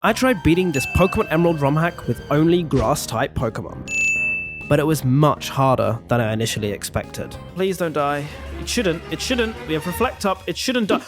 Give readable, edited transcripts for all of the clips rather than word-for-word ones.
I tried beating this Pokémon Emerald Rom Hack with only Grass Type Pokémon, but it was much harder than I initially expected. Please don't die. It shouldn't. We have Reflect up. It shouldn't die.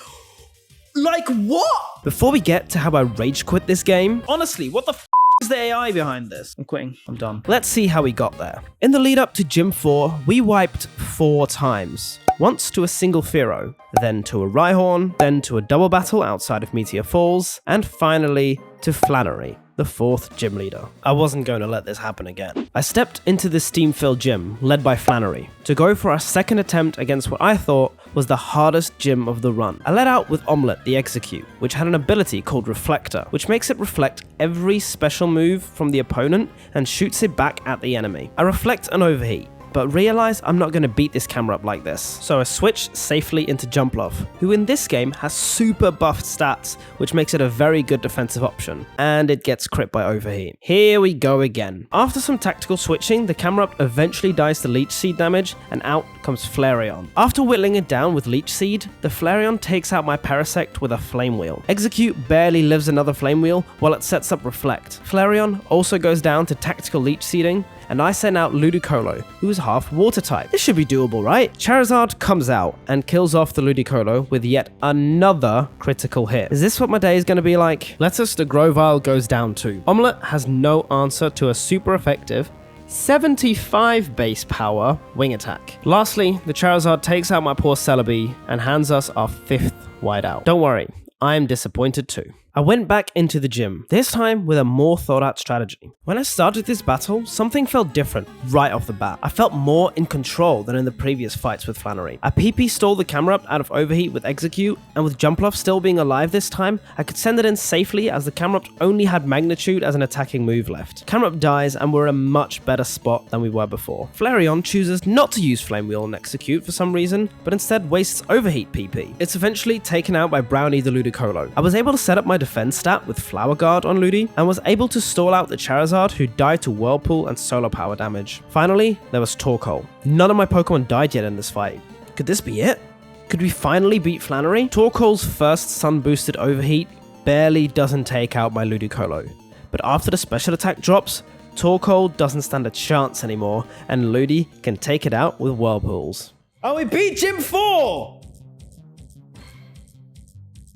Like what? Before we get to how I rage quit this game, Honestly, what the is the AI behind this? I'm quitting. I'm done. let's see how we got there. In the lead up to Gym 4, we wiped 4 times. Once to a single Fearow, then to a Rhyhorn, then to a double battle outside of Meteor Falls, and finally to Flannery, the 4th gym leader. I wasn't going to let this happen again. I stepped into the steam-filled gym, led by Flannery, to go for our second attempt against what I thought was the hardest gym of the run. I let out with Omelette the Execute, which had an ability called Reflector, which makes it reflect every special move from the opponent and shoots it back at the enemy. I reflect and overheat, but realize I'm not going to beat this camera up like this. So I switched safely into Jumpluff, who in this game has super buffed stats, which makes it a very good defensive option, and it gets crit by overheat. Here we go again. After some tactical switching, the camera up eventually dies to Leech Seed damage, and out comes Flareon. After whittling it down with Leech Seed, the Flareon takes out my Parasect with a Flame Wheel. Execute barely lives another Flame Wheel while it sets up Reflect. Flareon also goes down to tactical Leech Seeding, and I send out Ludicolo, who is half water type. This should be doable, right? Charizard comes out and kills off the Ludicolo with yet another critical hit. Is this what my day is going to be like? Lettuce the Grovyle goes down too. Omelette has no answer to a super effective 75 base power wing attack. Lastly, the Charizard takes out my poor Celebi and hands us our 5th whiteout. Don't worry, I am disappointed too. I went back into the gym, this time with a more thought out strategy. When I started this battle, something felt different right off the bat. I felt more in control than in the previous fights with Flannery. I PP stole the camera up out of overheat with Execute, and with Jumpluff still being alive this time, I could send it in safely as the camera up only had Magnitude as an attacking move left. Camera up dies and we're in a much better spot than we were before. Flareon chooses not to use Flame Wheel and Execute for some reason, but instead wastes overheat PP. It's eventually taken out by Brownie the Ludicolo. I was able to set up my defense stat with Flower Guard on Ludi, and was able to stall out the Charizard, who died to Whirlpool and Solar Power damage. Finally, there was Torkoal. None of my Pokemon died yet in this fight. Could this be it? Could we finally beat Flannery? Torkoal's first sun-boosted overheat barely doesn't take out my Ludicolo, but after the special attack drops, Torkoal doesn't stand a chance anymore, and Ludi can take it out with Whirlpools. Oh, we beat Gym 4!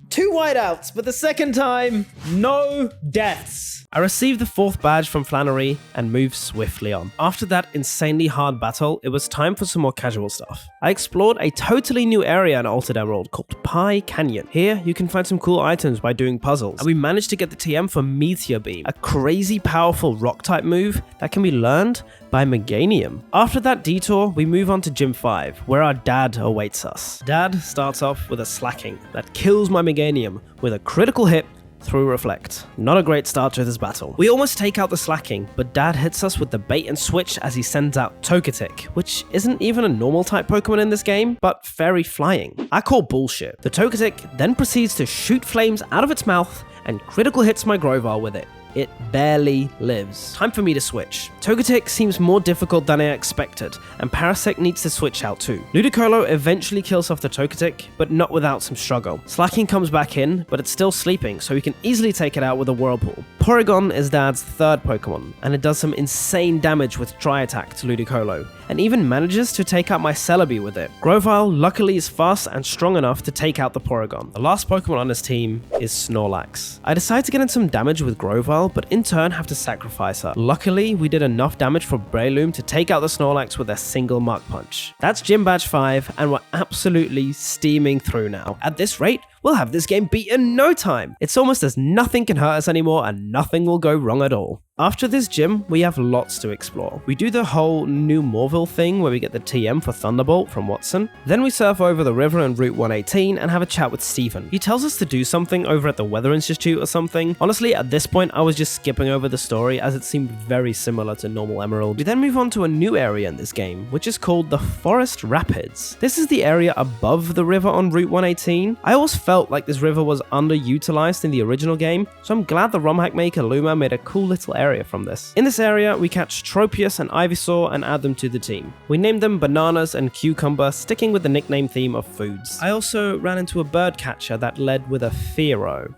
2 whiteouts, but the second time, no deaths. I received the 4th badge from Flannery and moved swiftly on. After that insanely hard battle, it was time for some more casual stuff. I explored a totally new area in Altered Emerald called Pie Canyon. Here, you can find some cool items by doing puzzles, and we managed to get the TM for Meteor Beam, a crazy powerful rock-type move that can be learned by Meganium. After that detour, we move on to Gym 5, where our dad awaits us. Dad starts off with a slacking that kills my Meganium with a critical hit through Reflect. Not a great start to this battle. We almost take out the slacking, but Dad hits us with the bait and switch as he sends out Togetic, which isn't even a normal type Pokemon in this game, but fairy flying. I call bullshit. The Togetic then proceeds to shoot flames out of its mouth and critical hits my Grovyle with it. It barely lives. Time for me to switch. Togetic seems more difficult than I expected, and Parasect needs to switch out too. Ludicolo eventually kills off the Togetic, but not without some struggle. Slacking comes back in, but it's still sleeping, so we can easily take it out with a Whirlpool. Porygon is Dad's 3rd Pokemon, and it does some insane damage with Dry Attack to Ludicolo, and even manages to take out my Celebi with it. Grovyle luckily is fast and strong enough to take out the Porygon. The last Pokemon on his team is Snorlax. I decide to get in some damage with Grovyle, but in turn have to sacrifice her. Luckily, we did enough damage for Breloom to take out the Snorlax with a single Mach Punch. That's Gym Badge 5, and we're absolutely steaming through now. At this rate, we'll have this game beat in no time. It's almost as nothing can hurt us anymore and nothing will go wrong at all. After this gym, we have lots to explore. We do the whole New Morville thing where we get the TM for Thunderbolt from Watson. Then we surf over the river in Route 118 and have a chat with Stephen. He tells us to do something over at the Weather Institute or something. Honestly, at this point, I was just skipping over the story as it seemed very similar to normal Emerald. We then move on to a new area in this game, which is called the Forest Rapids. This is the area above the river on Route 118. I always felt like this river was underutilized in the original game, so I'm glad the Rom Hack maker Luma made a cool little area from this. In this area, we catch Tropius and Ivysaur and add them to the team. We named them Bananas and Cucumber, sticking with the nickname theme of foods. I also ran into a bird catcher that led with a Fearow.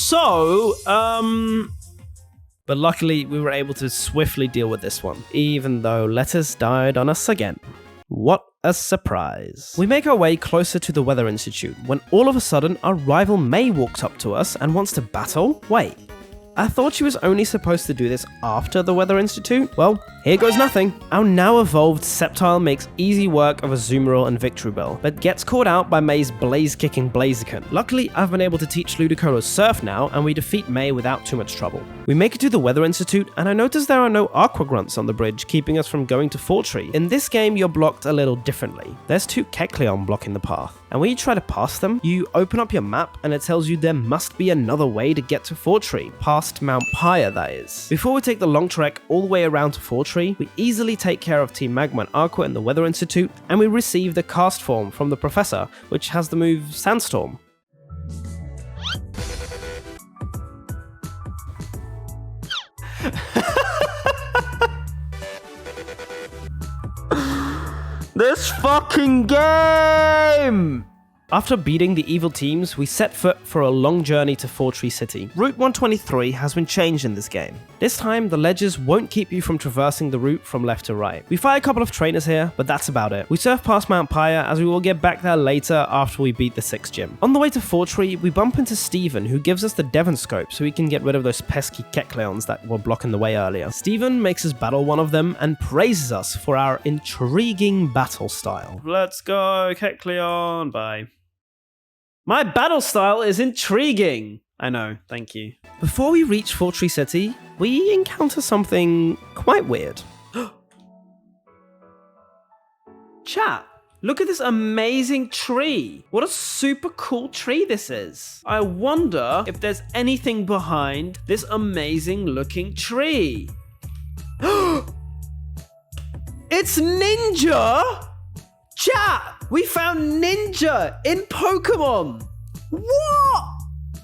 So, but luckily we were able to swiftly deal with this one, even though letters died on us again. What a surprise. We make our way closer to the Weather Institute when all of a sudden our rival May walks up to us and wants to battle. Wait, I thought she was only supposed to do this after the Weather Institute? Well, here goes nothing. Our now evolved Sceptile makes easy work of Azumarill and Victreebel, but gets caught out by May's blaze-kicking Blaziken. Luckily, I've been able to teach Ludicolo Surf now, and we defeat May without too much trouble. We make it to the Weather Institute, and I notice there are no Aqua Grunts on the bridge, keeping us from going to Fortree. In this game, you're blocked a little differently. There's 2 Kecleon blocking the path, and when you try to pass them, you open up your map, and it tells you there must be another way to get to Fortree, past Mount Pyre, that is. Before we take the long trek all the way around to Fortree, we easily take care of Team Magma and Aqua in the Weather Institute, and we receive the cast form from the Professor, which has the move Sandstorm. This fucking game! After beating the evil teams, we set foot for a long journey to Fortree City. Route 123 has been changed in this game. This time, the ledges won't keep you from traversing the route from left to right. We fight a couple of trainers here, but that's about it. We surf past Mount Pyre, as we will get back there later after we beat the 6th gym. On the way to Fortree, we bump into Steven, who gives us the Devon Scope so we can get rid of those pesky Kecleons that were blocking the way earlier. Steven makes us battle one of them and praises us for our intriguing battle style. Let's go, Kecleon, bye. My battle style is intriguing. I know, thank you. Before we reach Fortree City, we encounter something quite weird. Chat, look at this amazing tree. What a super cool tree this is. I wonder if there's anything behind this amazing looking tree. It's Ninja! Chat, we found Ninja in Pokemon. What?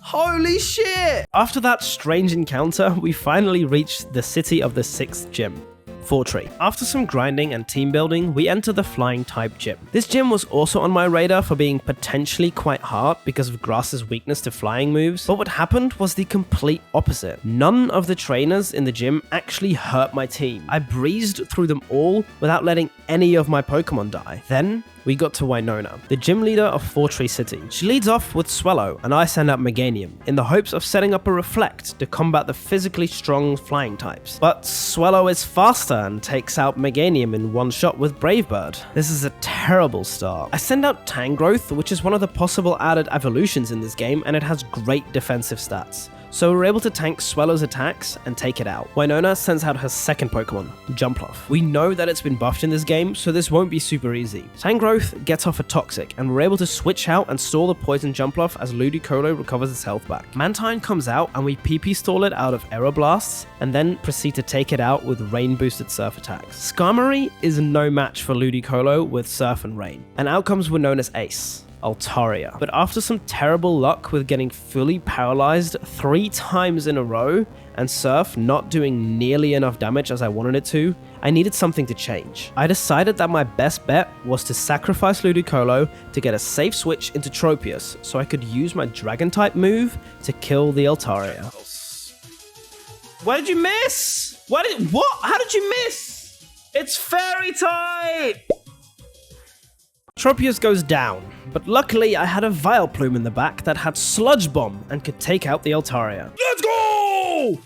Holy shit! After that strange encounter, we finally reached the city of the 6th gym, Fortree. After some grinding and team building, we enter the Flying Type Gym. This gym was also on my radar for being potentially quite hard because of Grass's weakness to flying moves, but what happened was the complete opposite. None of the trainers in the gym actually hurt my team. I breezed through them all without letting any of my Pokemon die. Then, we got to Winona, the gym leader of Fortree City. She leads off with Swellow, and I send out Meganium, in the hopes of setting up a Reflect to combat the physically strong flying types. But Swellow is faster and takes out Meganium in one shot with Brave Bird. This is a terrible start. I send out Tangrowth, which is one of the possible added evolutions in this game, and it has great defensive stats. So we're able to tank Swellow's attacks and take it out. Winona sends out her second Pokemon, Jumpluff. We know that it's been buffed in this game, so this won't be super easy. Tangrowth gets off a Toxic, and we're able to switch out and stall the Poison Jumpluff as Ludicolo recovers its health back. Mantine comes out, and we PP stall it out of Aero Blasts, and then proceed to take it out with Rain-boosted Surf attacks. Skarmory is no match for Ludicolo with Surf and Rain, and out comes Winona's ace, Altaria. But after some terrible luck with getting fully paralyzed 3 times in a row and Surf not doing nearly enough damage as I wanted it to, I needed something to change. I decided that my best bet was to sacrifice Ludicolo to get a safe switch into Tropius so I could use my Dragon type move to kill the Altaria. Why did you miss? What? How did you miss? It's Fairy type! Tropius goes down, but luckily I had a Vileplume in the back that had Sludge Bomb and could take out the Altaria. Let's go!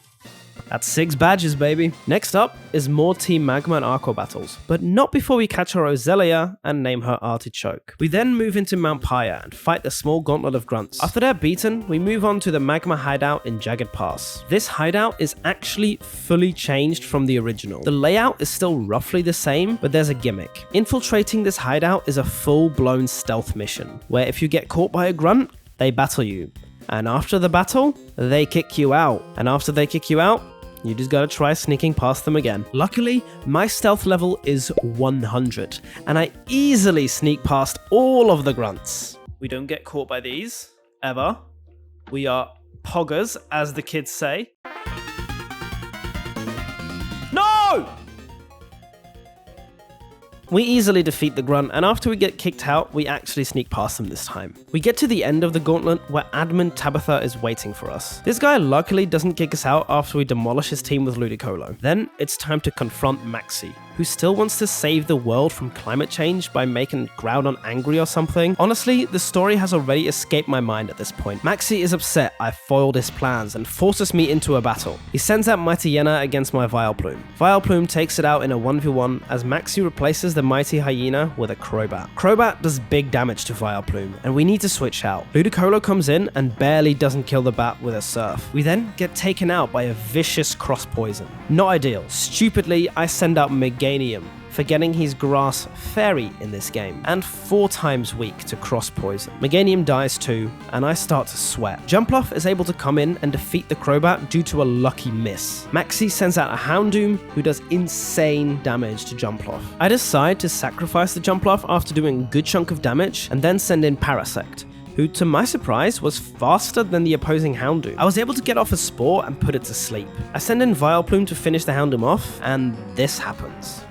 That's 6 badges, baby. Next up is more Team Magma and Aqua battles, but not before we catch our Roselia and name her Artichoke. We then move into Mount Pyre and fight the small gauntlet of grunts. After they're beaten, we move on to the Magma hideout in Jagged Pass. This hideout is actually fully changed from the original. The layout is still roughly the same, but there's a gimmick. Infiltrating this hideout is a full-blown stealth mission, where if you get caught by a grunt, they battle you. And after the battle, they kick you out. And after they kick you out, you just gotta try sneaking past them again. Luckily, my stealth level is 100, and I easily sneak past all of the grunts. We don't get caught by these, ever. We are poggers, as the kids say. No! We easily defeat the grunt, and after we get kicked out, we actually sneak past them this time. We get to the end of the gauntlet where Admin Tabitha is waiting for us. This guy luckily doesn't kick us out after we demolish his team with Ludicolo. Then it's time to confront Maxi, who still wants to save the world from climate change by making Groudon angry or something. Honestly, the story has already escaped my mind at this point. Maxi is upset I foiled his plans and forces me into a battle. He sends out Mighty Hyena against my Vileplume. Vileplume takes it out in a 1v1 as Maxi replaces the Mighty Hyena with a Crobat. Crobat does big damage to Vileplume, and we need to switch out. Ludicolo comes in and barely doesn't kill the bat with a Surf. We then get taken out by a vicious cross poison. Not ideal. Stupidly, I send out Meganium, forgetting he's Grass Fairy in this game, and 4 times weak to cross poison. Meganium dies too, and I start to sweat. Jumpluff is able to come in and defeat the Crobat due to a lucky miss. Maxi sends out a Houndoom, who does insane damage to Jumpluff. I decide to sacrifice the Jumpluff after doing a good chunk of damage, and then send in Parasect, who, to my surprise, was faster than the opposing Houndoom. I was able to get off a Spore and put it to sleep. I send in Vileplume to finish the Houndoom off, and this happens.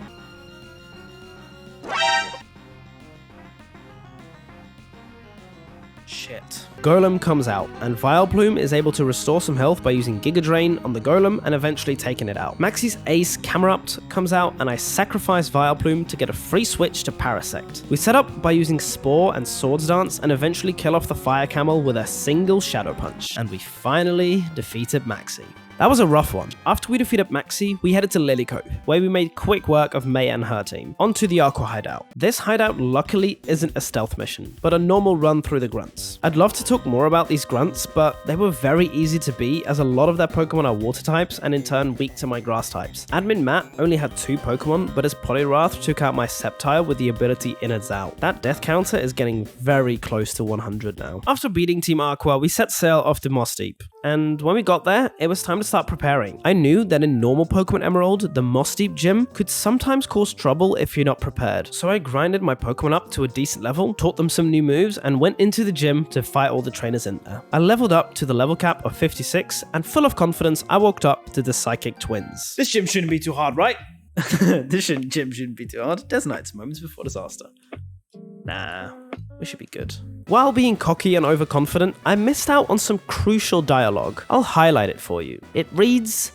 Shit. Golem comes out, and Vileplume is able to restore some health by using Giga Drain on the Golem and eventually taking it out. Maxi's Ace Camerupt comes out, and I sacrifice Vileplume to get a free switch to Parasect. We set up by using Spore and Swords Dance and eventually kill off the Fire Camel with a single Shadow Punch, and we finally defeated Maxi. That was a rough one. After we defeated Maxi, we headed to Lilycove, where we made quick work of May and her team. Onto the Aqua hideout. This hideout luckily isn't a stealth mission, but a normal run through the grunts. I'd love to talk more about these grunts, but they were very easy to beat as a lot of their Pokemon are water types and in turn weak to my grass types. Admin Matt only had 2 Pokemon, but his Poliwrath took out my Sceptile with the ability Innards Out. That death counter is getting very close to 100 now. After beating Team Aqua, we set sail off to Mossdeep, and when we got there, it was time to start preparing. I knew that in normal Pokémon Emerald, the Mossdeep Gym could sometimes cause trouble if you're not prepared. So I grinded my Pokemon up to a decent level, taught them some new moves, and went into the gym to fight all the trainers in there. I leveled up to the level cap of 56, and full of confidence, I walked up to the Psychic Twins. This gym shouldn't be too hard, right? This gym shouldn't be too hard. There's nights moments before disaster. Nah, we should be good. While being cocky and overconfident, I missed out on some crucial dialogue. I'll highlight it for you. It reads,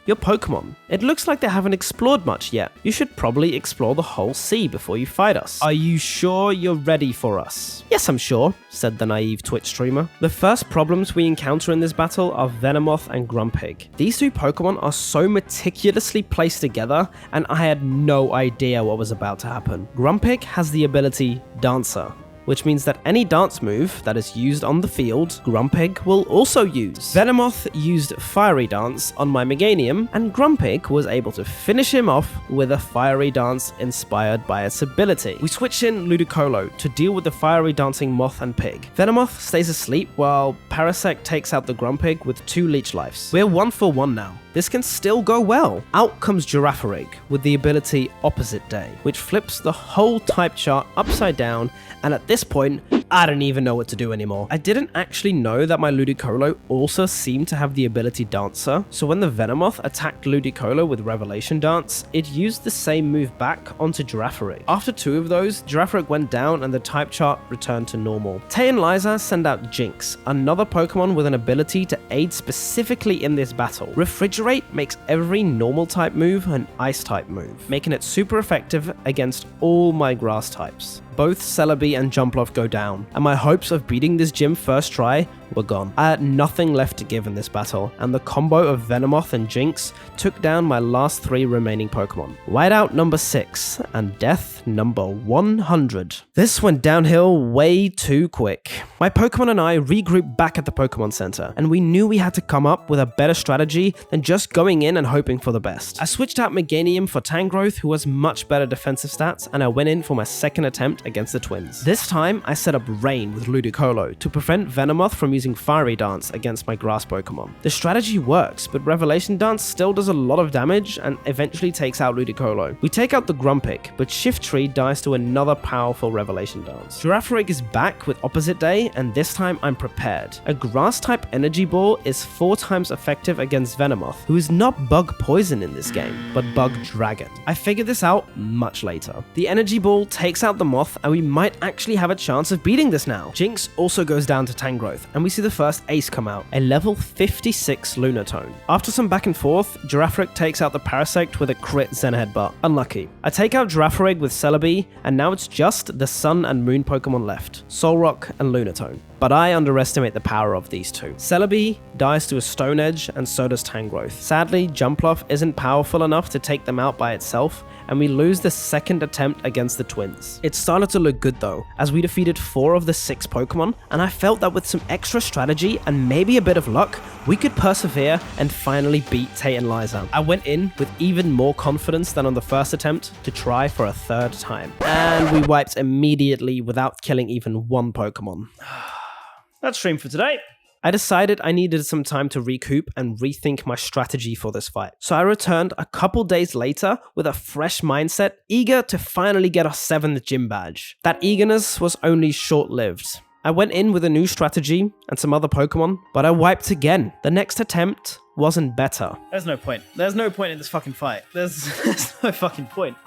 your Pokemon. It looks like they haven't explored much yet. You should probably explore the whole sea before you fight us. Are you sure you're ready for us? Yes, I'm sure, said the naive Twitch streamer. The first problems we encounter in this battle are Venomoth and Grumpig. These 2 Pokemon are so meticulously placed together, and I had no idea what was about to happen. Grumpig has the ability Dancer, which means that any dance move that is used on the field, Grumpig will also use. Venomoth used Fiery Dance on my Meganium, and Grumpig was able to finish him off with a Fiery Dance inspired by its ability. We switch in Ludicolo to deal with the Fiery Dancing Moth and Pig. Venomoth stays asleep while Parasect takes out the Grumpig with 2 Leech Lives. We're 1 for 1 now. This can still go well. Out comes Girafarig with the ability Opposite Day, which flips the whole type chart upside down, and at this point, I don't even know what to do anymore. I didn't actually know that my Ludicolo also seemed to have the ability Dancer, so when the Venomoth attacked Ludicolo with Revelation Dance, it used the same move back onto Girafarig. After 2 of those, Girafarig went down and the type chart returned to normal. Tay and Liza send out Jinx, another Pokemon with an ability to aid specifically in this battle. Refrigerate makes every normal type move an ice type move, making it super effective against all my grass types. Both Celebi and Jumpluff go down, and my hopes of beating this gym first try were gone. I had nothing left to give in this battle, and the combo of Venomoth and Jinx took down my last 3 remaining Pokemon. Whiteout number 6, and death number 100. This went downhill way too quick. My Pokemon and I regrouped back at the Pokemon Center, and we knew we had to come up with a better strategy than just going in and hoping for the best. I switched out Meganium for Tangrowth, who has much better defensive stats, and I went in for my second attempt against the Twins. This time, I set up Rain with Ludicolo to prevent Venomoth from using using Fiery Dance against my grass Pokemon. The strategy works, but Revelation Dance still does a lot of damage and eventually takes out Ludicolo. We take out the Grumpig, but Shiftry dies to another powerful Revelation Dance. Girafarig is back with Opposite Day, and this time I'm prepared. A grass type Energy Ball is 4 times effective against Venomoth, who is not Bug Poison in this game, but Bug Dragon. I figured this out much later. The Energy Ball takes out the Moth, and we might actually have a chance of beating this now. Jinx also goes down to Tangrowth, and we see the first ace come out, a level 56 Lunatone. After some back and forth, Girafarig takes out the Parasect with a crit Zen Headbutt. Unlucky. I take out Girafarig with Celebi, and now it's just the Sun and Moon Pokemon left, Solrock and Lunatone. But I underestimate the power of these two. Celebi dies to a Stone Edge, and so does Tangrowth. Sadly, Jumpluff isn't powerful enough to take them out by itself, and we lose the second attempt against the twins. It started to look good though, as we defeated 4 of the 6 Pokemon, and I felt that with some extra strategy and maybe a bit of luck, we could persevere and finally beat Tate and Liza. I went in with even more confidence than on the first attempt to try for a third time. And we wiped immediately without killing even one Pokemon. That's stream for today. I decided I needed some time to recoup and rethink my strategy for this fight. So I returned a couple days later with a fresh mindset, eager to finally get our 7th gym badge. That eagerness was only short-lived. I went in with a new strategy and some other Pokemon, but I wiped again. The next attempt wasn't better. There's no point. There's no point in this fucking fight. There's no fucking point.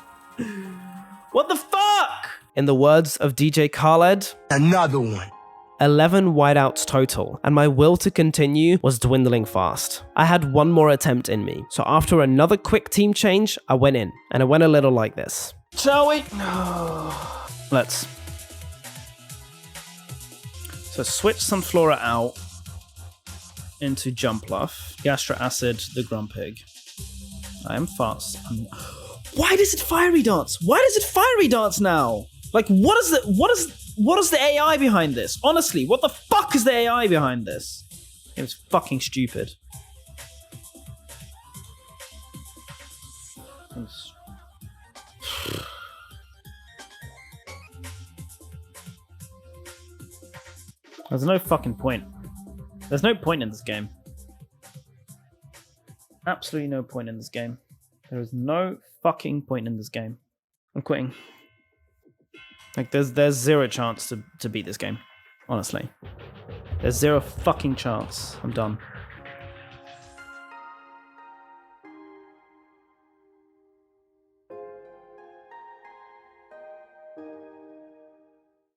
What the fuck? In the words of DJ Khaled, another one. 11 whiteouts total, and my will to continue was dwindling fast. I had one more attempt in me, so after another quick team change, I went in, and it went a little like this. Shall we? Let's. So switch Sunflora out into Jumpluff, Gastro Acid the Grumpig. I am fast. Why does it Fiery Dance? Why does it Fiery Dance now? Like, what is the AI behind this? Honestly, what the fuck is the AI behind this? It was fucking stupid. There's no fucking point. There's no point in this game. Absolutely no point in this game. There is no fucking point in this game. I'm quitting. Like, there's zero chance to beat this game. Honestly. There's zero fucking chance. I'm done.